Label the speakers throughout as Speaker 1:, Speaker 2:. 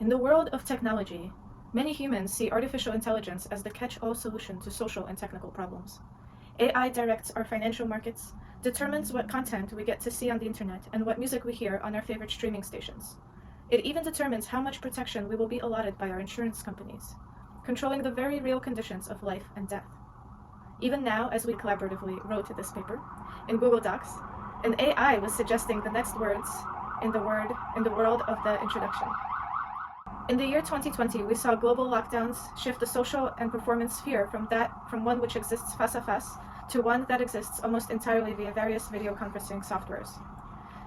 Speaker 1: In the world of technology, many humans see artificial intelligence as the catch-all solution to social and technical problems. AI directs our financial markets, determines what content we get to see on the internet, and what music we hear on our favorite streaming stations. It even determines how much protection we will be allotted by our insurance companies, controlling the very real conditions of life and death. Even now, as we collaboratively wrote this paper, in Google Docs, an AI was suggesting the next words in the world of the introduction. In the year 2020, we saw global lockdowns shift the social and performance sphere from one which exists face-à-face to one that exists almost entirely via various video conferencing softwares.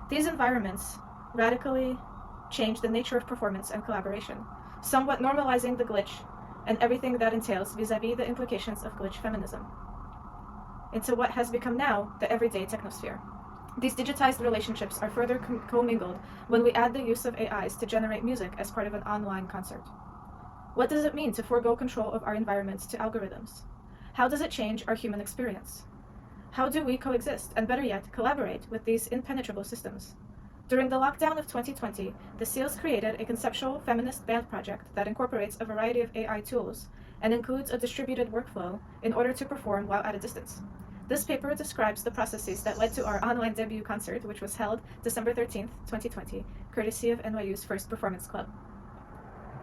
Speaker 1: These environments radically change the nature of performance and collaboration, somewhat normalizing the glitch and everything that entails vis-à-vis the implications of glitch feminism, into what has become now the everyday technosphere. These digitized relationships are further commingled when we add the use of AIs to generate music as part of an online concert. What does it mean to forego control of our environments to algorithms? How does it change our human experience? How do we coexist, and better yet, collaborate with these impenetrable systems? During the lockdown of 2020, the SEALs created a conceptual feminist band project that incorporates a variety of AI tools and includes a distributed workflow in order to perform while at a distance. This paper describes the processes that led to our online debut concert, which was held December 13th, 2020, courtesy of NYU's First Performance Club.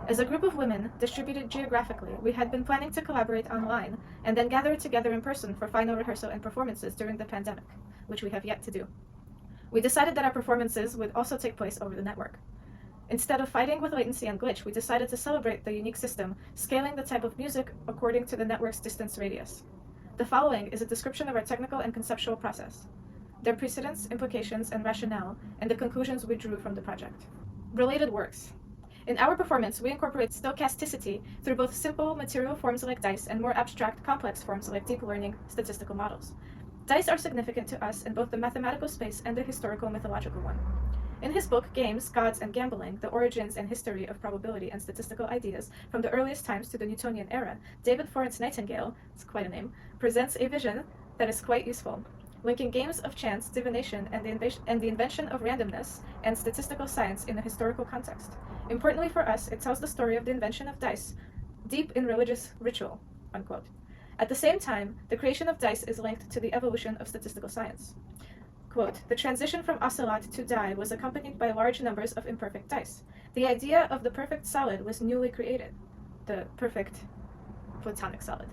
Speaker 1: As a group of women, distributed geographically, we had been planning to collaborate online and then gather together in person for final rehearsal and performances during the pandemic, which we have yet to do. We decided that our performances would also take place over the network. Instead of fighting with latency and glitch, we decided to celebrate the unique system, scaling the type of music according to the network's distance radius. The following is a description of our technical and conceptual process, their precedents, implications, and rationale, and the conclusions we drew from the project. Related works. In our performance, we incorporate stochasticity through both simple material forms like dice and more abstract, complex forms like deep learning statistical models. Dice are significant to us in both the mathematical space and the historical mythological one. In his book, Games, Gods, and Gambling, The Origins and History of Probability and Statistical Ideas from the Earliest Times to the Newtonian Era, David Florence Nightingale, it's quite a name, presents a vision that is quite useful, linking games of chance, divination, and the invention of randomness and statistical science in a historical context. Importantly for us, it tells the story of the invention of dice, deep in religious ritual, unquote. At the same time, the creation of dice is linked to the evolution of statistical science. Quote, the transition from ocelot to die was accompanied by large numbers of imperfect dice. The idea of the perfect solid was newly created, the perfect platonic solid.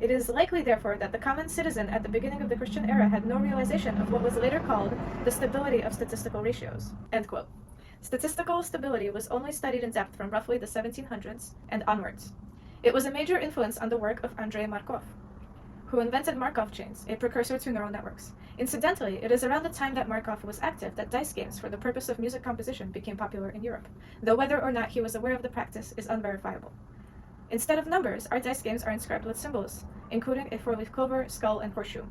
Speaker 1: It is likely, therefore, that the common citizen at the beginning of the Christian era had no realization of what was later called the stability of statistical ratios. End quote. Statistical stability was only studied in depth from roughly the 1700s and onwards. It was a major influence on the work of Andrei Markov, who invented Markov chains, a precursor to neural networks. Incidentally, it is around the time that Markov was active that dice games for the purpose of music composition became popular in Europe, though whether or not he was aware of the practice is unverifiable. Instead of numbers, our dice games are inscribed with symbols, including a four-leaf clover, skull, and horseshoe.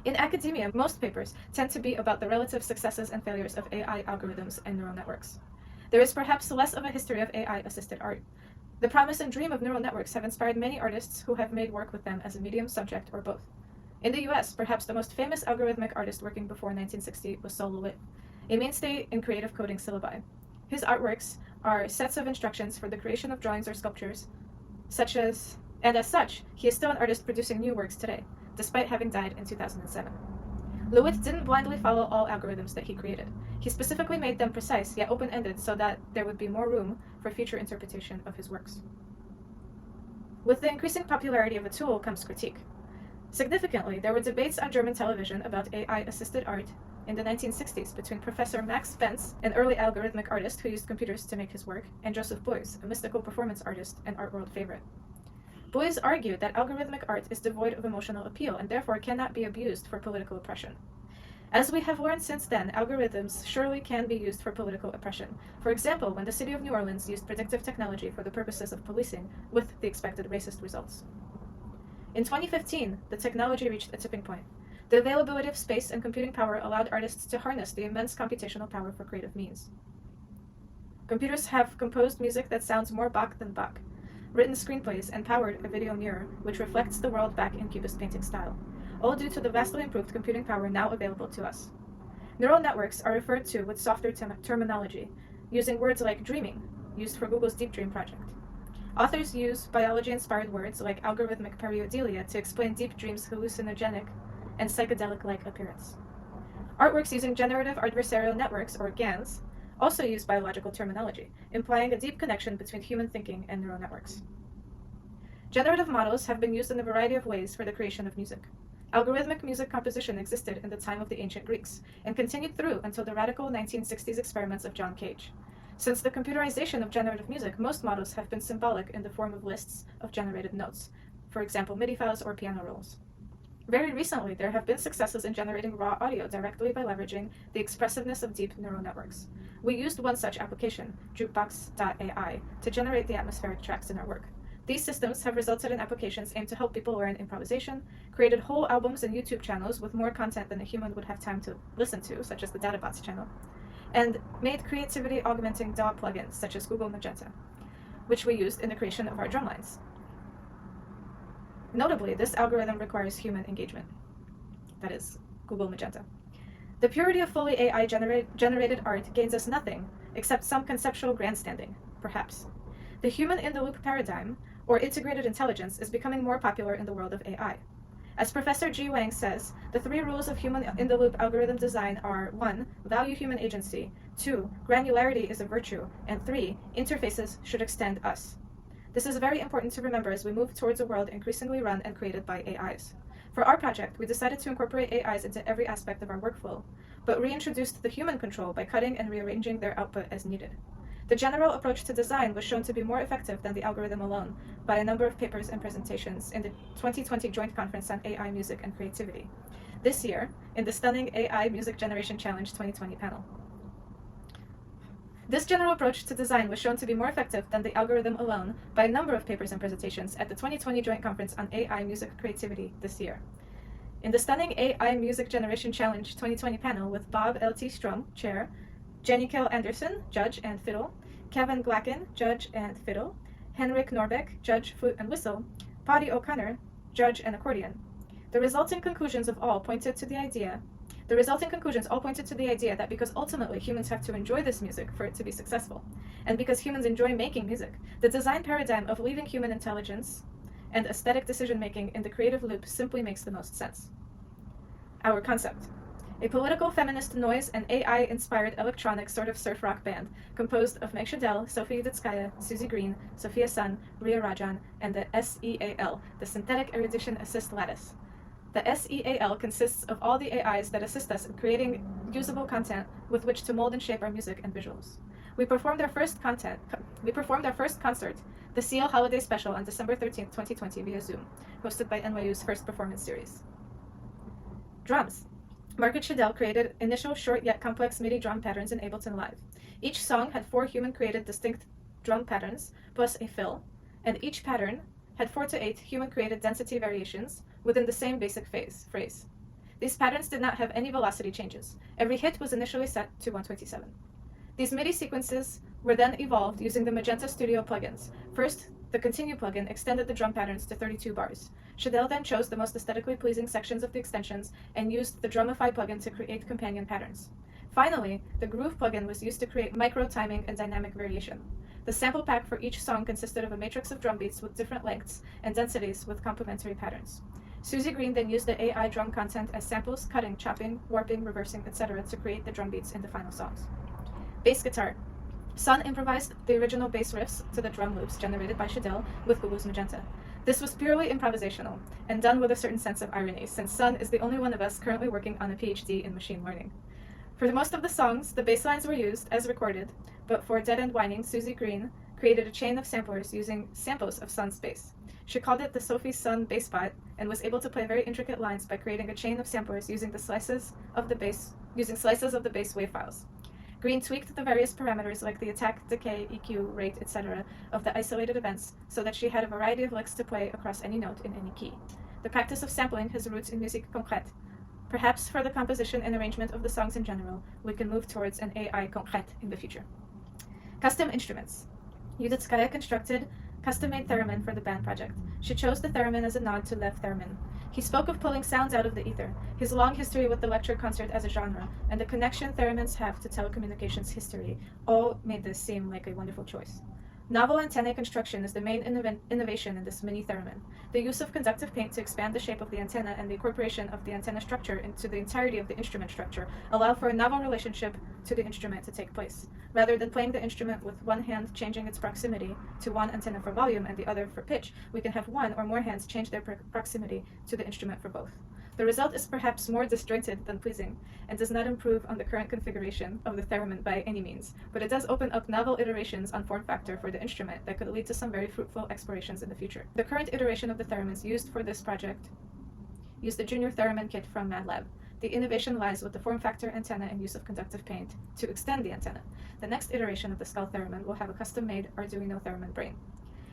Speaker 1: In academia, most papers tend to be about the relative successes and failures of AI algorithms and neural networks. There is perhaps less of a history of AI-assisted art. The promise and dream of neural networks have inspired many artists who have made work with them as a medium, subject, or both. In the US, perhaps the most famous algorithmic artist working before 1960 was Sol LeWitt, a mainstay in creative coding syllabi. His artworks are sets of instructions for the creation of drawings or sculptures, and as such, he is still an artist producing new works today, despite having died in 2007. LeWitt didn't blindly follow all algorithms that he created. He specifically made them precise yet open-ended so that there would be more room for future interpretation of his works. With the increasing popularity of a tool comes critique. Significantly, there were debates on German television about AI-assisted art in the 1960s between Professor Max Spence, an early algorithmic artist who used computers to make his work, and Joseph Beuys, a mystical performance artist and art world favorite. Beuys argued that algorithmic art is devoid of emotional appeal and therefore cannot be abused for political oppression. As we have learned since then, algorithms surely can be used for political oppression. For example, when the city of New Orleans used predictive technology for the purposes of policing, with the expected racist results. In 2015, the technology reached a tipping point. The availability of space and computing power allowed artists to harness the immense computational power for creative means. Computers have composed music that sounds more Bach than Bach, written screenplays, and powered a video mirror, which reflects the world back in Cubist painting style, all due to the vastly improved computing power now available to us. Neural networks are referred to with softer terminology, using words like dreaming, used for Google's Deep Dream project. Authors use biology-inspired words like algorithmic pareidolia to explain deep dreams' hallucinogenic and psychedelic-like appearance. Artworks using generative adversarial networks, or GANs, also use biological terminology, implying a deep connection between human thinking and neural networks. Generative models have been used in a variety of ways for the creation of music. Algorithmic music composition existed in the time of the ancient Greeks, and continued through until the radical 1960s experiments of John Cage. Since the computerization of generative music, most models have been symbolic in the form of lists of generated notes, for example MIDI files or piano rolls. Very recently, there have been successes in generating raw audio directly by leveraging the expressiveness of deep neural networks. We used one such application, jukebox.ai, to generate the atmospheric tracks in our work. These systems have resulted in applications aimed to help people learn improvisation, created whole albums and YouTube channels with more content than a human would have time to listen to, such as the DataBots channel, and made creativity-augmenting DAW plugins, such as Google Magenta, which we used in the creation of our drumlines. Notably, this algorithm requires human engagement. That is, Google Magenta. The purity of fully AI-generated art gains us nothing except some conceptual grandstanding, perhaps. The human-in-the-loop paradigm, or integrated intelligence, is becoming more popular in the world of AI. As Professor Ji Wang says, the 3 rules of human-in-the-loop algorithm design are 1. Value human agency, 2. Granularity is a virtue, and 3. Interfaces should extend us. This is very important to remember as we move towards a world increasingly run and created by AIs. For our project, we decided to incorporate AIs into every aspect of our workflow, but reintroduced the human control by cutting and rearranging their output as needed. The general approach to design was shown to be more effective than the algorithm alone by a number of papers and presentations in the 2020 Joint Conference on AI, Music, and Creativity, this year in the stunning AI Music Generation Challenge 2020 panel. This general approach to design was shown to be more effective than the algorithm alone by a number of papers and presentations at the 2020 Joint Conference on AI, Music, Creativity this year. In the stunning AI Music Generation Challenge 2020 panel with Bob L.T. Strum, Chair, Jenny Kell Anderson, Judge and Fiddle, Kevin Glacken, Judge and Fiddle, Henrik Norbeck, Judge, Flute and Whistle, Paddy O'Connor, Judge and Accordion. The resulting conclusions all pointed to the idea that because ultimately humans have to enjoy this music for it to be successful, and because humans enjoy making music, the design paradigm of leaving human intelligence and aesthetic decision-making in the creative loop simply makes the most sense. Our concept: a political feminist noise and AI-inspired electronic sort of surf rock band composed of Meg Shadell, Sophie Yuditskaya, Susie Green, Sophia Sun, Ria Rajan, and the SEAL, the Synthetic Erudition Assist Lattice. The SEAL consists of all the AIs that assist us in creating usable content with which to mold and shape our music and visuals. We performed our first concert, the SEAL Holiday Special, on December 13th, 2020 via Zoom, hosted by NYU's First Performance Series. Drums. Margaret Shadell created initial short yet complex MIDI drum patterns in Ableton Live. Each song had 4 human-created distinct drum patterns, plus a fill, and each pattern had 4 to 8 human-created density variations within the same basic phrase. These patterns did not have any velocity changes. Every hit was initially set to 127. These MIDI sequences were then evolved using the Magenta Studio plugins. First, the Continue plugin extended the drum patterns to 32 bars. Shadell then chose the most aesthetically pleasing sections of the extensions and used the Drumify plugin to create companion patterns. Finally, the Groove plugin was used to create micro-timing and dynamic variation. The sample pack for each song consisted of a matrix of drum beats with different lengths and densities with complementary patterns. Susie Green then used the AI drum content as samples, cutting, chopping, warping, reversing, etc. to create the drum beats in the final songs. Bass guitar. Sun improvised the original bass riffs to the drum loops generated by Shadell with Google's Magenta. This was purely improvisational, and done with a certain sense of irony, since Sun is the only one of us currently working on a PhD in machine learning. For most of the songs, the bass lines were used as recorded, but for Dead End Whining, Susie Green created a chain of samplers using samples of Sun's bass. She called it the Sophie Sun bass bot, and was able to play very intricate lines by creating a chain of samplers using slices of the bass wave files. Green tweaked the various parameters like the attack, decay, EQ, rate, etc. of the isolated events so that she had a variety of licks to play across any note in any key. The practice of sampling has roots in musique concrète. Perhaps for the composition and arrangement of the songs in general, we can move towards an AI concrète in the future. Custom instruments. Yuditskaya constructed custom-made theremin for the band project. She chose the theremin as a nod to Lev Theremin. He spoke of pulling sounds out of the ether, his long history with the lecture concert as a genre, and the connection theremins have to telecommunications history all made this seem like a wonderful choice. Novel antennae construction is the main innovation in this mini theremin. The use of conductive paint to expand the shape of the antenna and the incorporation of the antenna structure into the entirety of the instrument structure allow for a novel relationship to the instrument to take place. Rather than playing the instrument with one hand changing its proximity to one antenna for volume and the other for pitch, we can have one or more hands change their proximity to the instrument for both. The result is perhaps more disjointed than pleasing, and does not improve on the current configuration of the theremin by any means, but it does open up novel iterations on form factor for the instrument that could lead to some very fruitful explorations in the future. The current iteration of the theremins used for this project used the Junior Theremin kit from MATLAB. The innovation lies with the form factor, antenna, and use of conductive paint to extend the antenna. The next iteration of the skull theremin will have a custom-made Arduino theremin brain.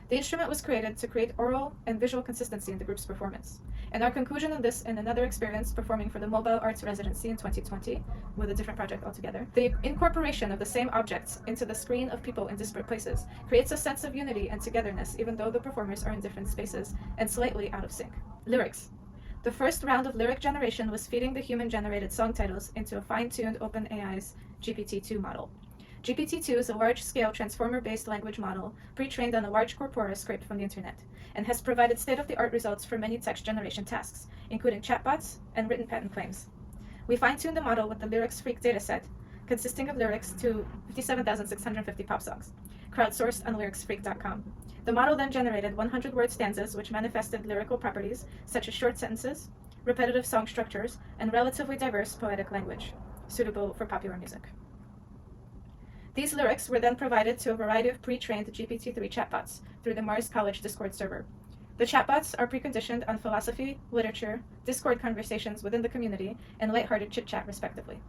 Speaker 1: The instrument was created to create oral and visual consistency in the group's performance. And our conclusion on this and another experience performing for the Mobile Arts Residency in 2020, with a different project altogether, the incorporation of the same objects into the screen of people in disparate places creates a sense of unity and togetherness even though the performers are in different spaces and slightly out of sync. Lyrics. The first round of lyric generation was feeding the human-generated song titles into a fine-tuned OpenAI's GPT-2 model. GPT-2 is a large-scale transformer-based language model pre-trained on a large corpora scraped from the internet, and has provided state-of-the-art results for many text generation tasks, including chatbots and written patent claims. We fine-tuned the model with the Lyrics Freak dataset, consisting of lyrics to 57,650 pop songs, crowdsourced on lyricsfreak.com. The model then generated 100-word stanzas which manifested lyrical properties such as short sentences, repetitive song structures, and relatively diverse poetic language, suitable for popular music. These lyrics were then provided to a variety of pre-trained GPT-3 chatbots through the Mars College Discord server. The chatbots are preconditioned on philosophy, literature, Discord conversations within the community, and lighthearted chit-chat, respectively.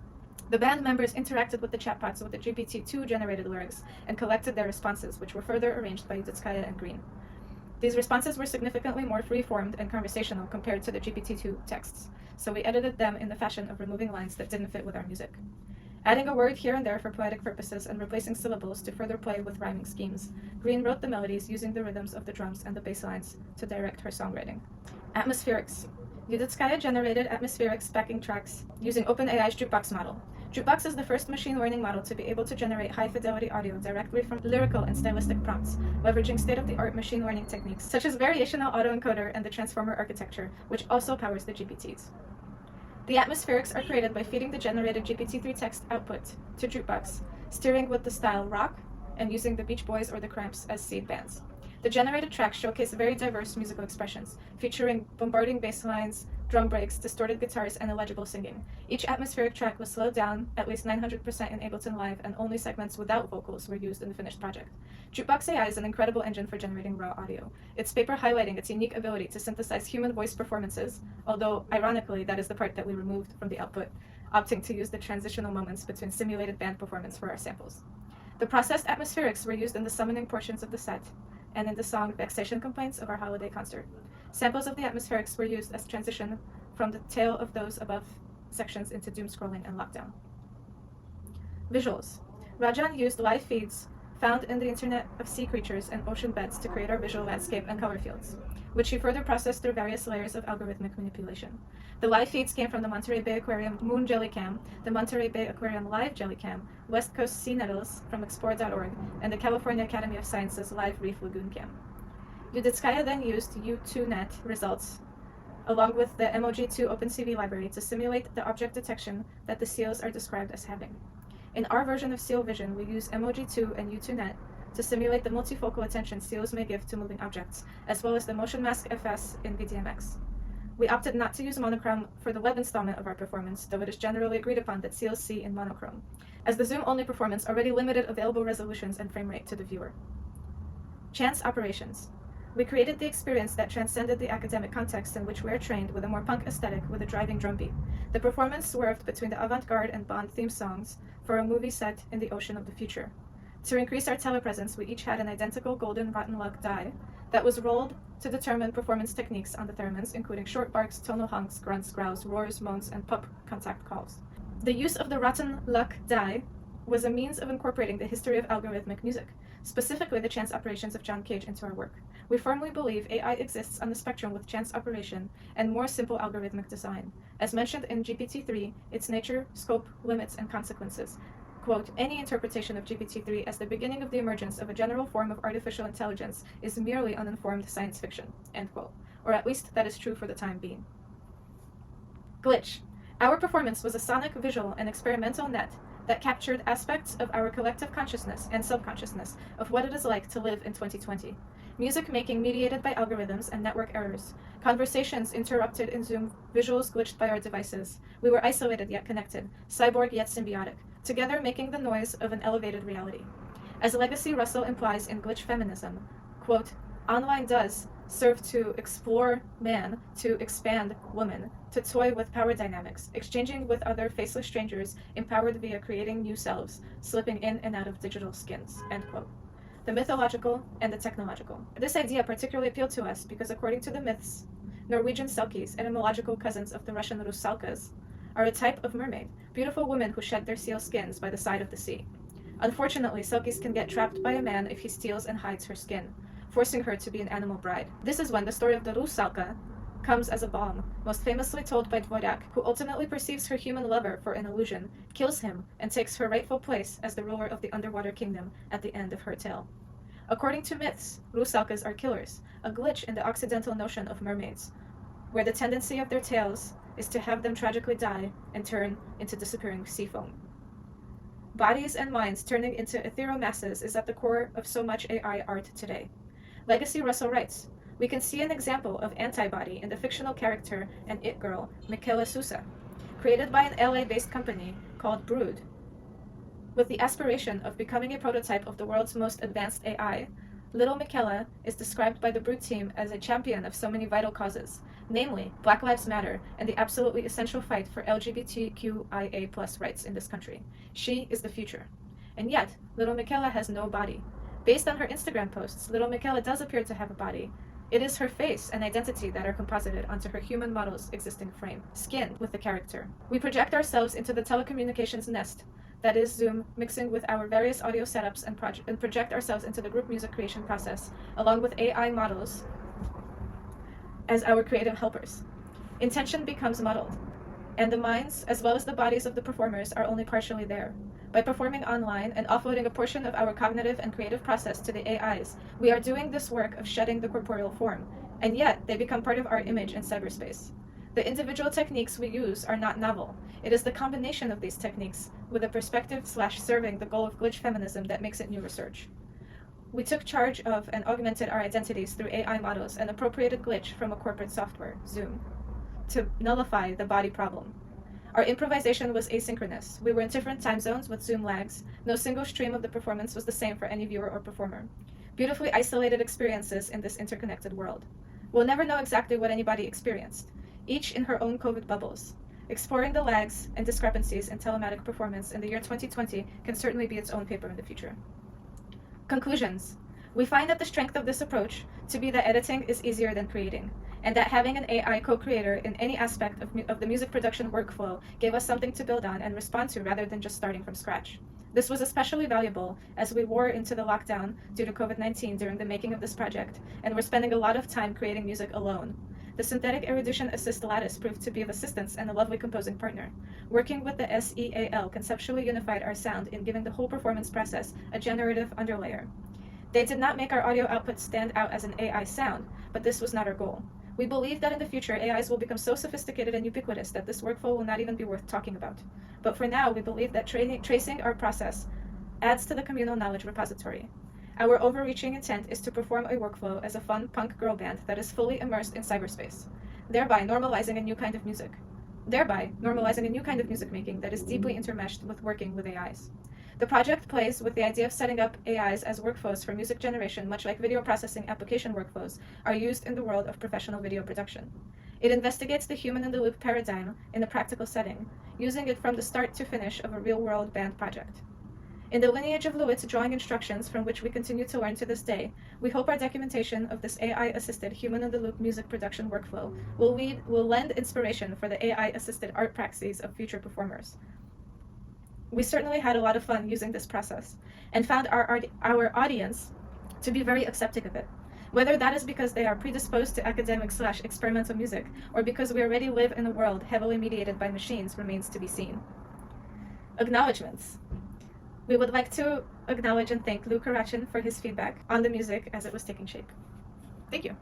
Speaker 1: The band members interacted with the chatbots with the GPT-2 generated lyrics and collected their responses, which were further arranged by Yuditskaya and Green. These responses were significantly more free-formed and conversational compared to the GPT-2 texts, so we edited them in the fashion of removing lines that didn't fit with our music, adding a word here and there for poetic purposes and replacing syllables to further play with rhyming schemes. Green wrote the melodies using the rhythms of the drums and the bass lines to direct her songwriting. Atmospherics. Yuditskaya generated atmospherics backing tracks using OpenAI's Jukebox model. Jukebox is the first machine learning model to be able to generate high-fidelity audio directly from lyrical and stylistic prompts, leveraging state-of-the-art machine learning techniques such as variational autoencoder and the transformer architecture, which also powers the GPTs. The atmospherics are created by feeding the generated GPT-3 text output to Jukebox, steering with the style rock, and using the Beach Boys or the Cramps as seed bands. The generated tracks showcase very diverse musical expressions, featuring bombarding bass lines, drum breaks, distorted guitars, and illegible singing. Each atmospheric track was slowed down at least 900% in Ableton Live, and only segments without vocals were used in the finished project. Jukebox AI is an incredible engine for generating raw audio. Its paper highlighting its unique ability to synthesize human voice performances, although, ironically, that is the part that we removed from the output, opting to use the transitional moments between simulated band performance for our samples. The processed atmospherics were used in the summoning portions of the set, and in the song Vexation Complaints of our holiday concert. Samples of the atmospherics were used as transition from the tail of those above sections into doom scrolling and lockdown. Visuals. Rajan used live feeds found in the Internet of Sea Creatures and ocean beds to create our visual landscape and color fields, which he further processed through various layers of algorithmic manipulation. The live feeds came from the Monterey Bay Aquarium Moon Jellycam, the Monterey Bay Aquarium Live Jellycam, West Coast Sea Nettles from Explore.org, and the California Academy of Sciences Live Reef Lagoon Cam. Yuditskaya then used U2Net results along with the Emoji2 OpenCV library to simulate the object detection that the seals are described as having. In our version of Seal Vision, we use Emoji2 and U2Net to simulate the multifocal attention seals may give to moving objects, as well as the motion mask FS in VDMX. We opted not to use monochrome for the web installment of our performance, though it is generally agreed upon that seals see in monochrome, as the Zoom-only performance already limited available resolutions and frame rate to the viewer. Chance operations. We created the experience that transcended the academic context in which we are trained with a more punk aesthetic with a driving drum beat. The performance swerved between the avant-garde and Bond theme songs for a movie set in the ocean of the future. To increase our telepresence, we each had an identical golden rotten luck die that was rolled to determine performance techniques on the theremins, including short barks, tonal honks, grunts, growls, roars, moans, and pup contact calls. The use of the rotten luck die was a means of incorporating the history of algorithmic music, specifically the chance operations of John Cage, into our work. We firmly believe AI exists on the spectrum with chance operation and more simple algorithmic design. As mentioned in GPT-3, its nature, scope, limits, and consequences. Quote, any interpretation of GPT-3 as the beginning of the emergence of a general form of artificial intelligence is merely uninformed science fiction, end quote. Or at least that is true for the time being. Glitch. Our performance was a sonic, visual, and experimental net that captured aspects of our collective consciousness and subconsciousness of what it is like to live in 2020. Music making mediated by algorithms and network errors. Conversations interrupted in Zoom, visuals glitched by our devices. We were isolated yet connected, cyborg yet symbiotic, together making the noise of an elevated reality. As Legacy Russell implies in Glitch Feminism, quote, online does serve to explore man, to expand woman, to toy with power dynamics, exchanging with other faceless strangers, empowered via creating new selves, slipping in and out of digital skins, end quote. The mythological and the technological. This idea particularly appealed to us because according to the myths, Norwegian selkies, etymological cousins of the Russian rusalkas, are a type of mermaid, beautiful women who shed their seal skins by the side of the sea. Unfortunately, selkies can get trapped by a man if he steals and hides her skin, forcing her to be an animal bride. This is when the story of the rusalka comes as a bomb, most famously told by Dvorak, who ultimately perceives her human lover for an illusion, kills him, and takes her rightful place as the ruler of the underwater kingdom at the end of her tale. According to myths, rusalkas are killers, a glitch in the Occidental notion of mermaids, where the tendency of their tales is to have them tragically die and turn into disappearing sea foam. Bodies and minds turning into ethereal masses is at the core of so much AI art today. Legacy Russell writes, we can see an example of antibody in the fictional character and it girl, Michela Sousa, created by an LA-based company called Brood. With the aspiration of becoming a prototype of the world's most advanced AI, little Michela is described by the Brood team as a champion of so many vital causes, namely Black Lives Matter and the absolutely essential fight for LGBTQIA+ rights in this country. She is the future. And yet, little Michela has no body. Based on her Instagram posts, little Michela does appear to have a body. It is her face and identity that are composited onto her human model's existing frame, skin with the character. We project ourselves into the telecommunications nest, that is Zoom, mixing with our various audio setups and project ourselves into the group music creation process, along with AI models as our creative helpers. Intention becomes muddled, and the minds, as well as the bodies of the performers, are only partially there. By performing online and offloading a portion of our cognitive and creative process to the AIs, we are doing this work of shedding the corporeal form, and yet they become part of our image in cyberspace. The individual techniques we use are not novel. It is the combination of these techniques with a perspective/serving the goal of glitch feminism that makes it new research. We took charge of and augmented our identities through AI models and appropriated glitch from a corporate software, Zoom, to nullify the body problem. Our improvisation was asynchronous. We were in different time zones with Zoom lags. No single stream of the performance was the same for any viewer or performer. Beautifully isolated experiences in this interconnected world. We'll never know exactly what anybody experienced, each in her own COVID bubbles. Exploring the lags and discrepancies in telematic performance in the year 2020 can certainly be its own paper in the future. Conclusions. We find that the strength of this approach to be that editing is easier than creating, and that having an AI co-creator in any aspect of the music production workflow gave us something to build on and respond to rather than just starting from scratch. This was especially valuable as we wore into the lockdown due to COVID-19 during the making of this project, and we're spending a lot of time creating music alone. The synthetic erudition assist lattice proved to be of assistance and a lovely composing partner. Working with the SEAL conceptually unified our sound in giving the whole performance process a generative underlayer. They did not make our audio output stand out as an AI sound, but this was not our goal. We believe that in the future, AIs will become so sophisticated and ubiquitous that this workflow will not even be worth talking about. But for now, we believe that tracing our process adds to the communal knowledge repository. Our overreaching intent is to perform a workflow as a fun punk girl band that is fully immersed in cyberspace, thereby normalizing a new kind of music making that is deeply intermeshed with working with AIs. The project plays with the idea of setting up AIs as workflows for music generation, much like video processing application workflows are used in the world of professional video production. It investigates the human-in-the-loop paradigm in a practical setting, using it from the start to finish of a real-world band project. In the lineage of Lewitt's drawing instructions from which we continue to learn to this day, we hope our documentation of this AI-assisted human-in-the-loop music production workflow will lend inspiration for the AI-assisted art praxis of future performers. We certainly had a lot of fun using this process and found our audience to be very accepting of it. Whether that is because they are predisposed to academic/experimental music or because we already live in a world heavily mediated by machines remains to be seen. Acknowledgements. We would like to acknowledge and thank Lou Karachin for his feedback on the music as it was taking shape. Thank you.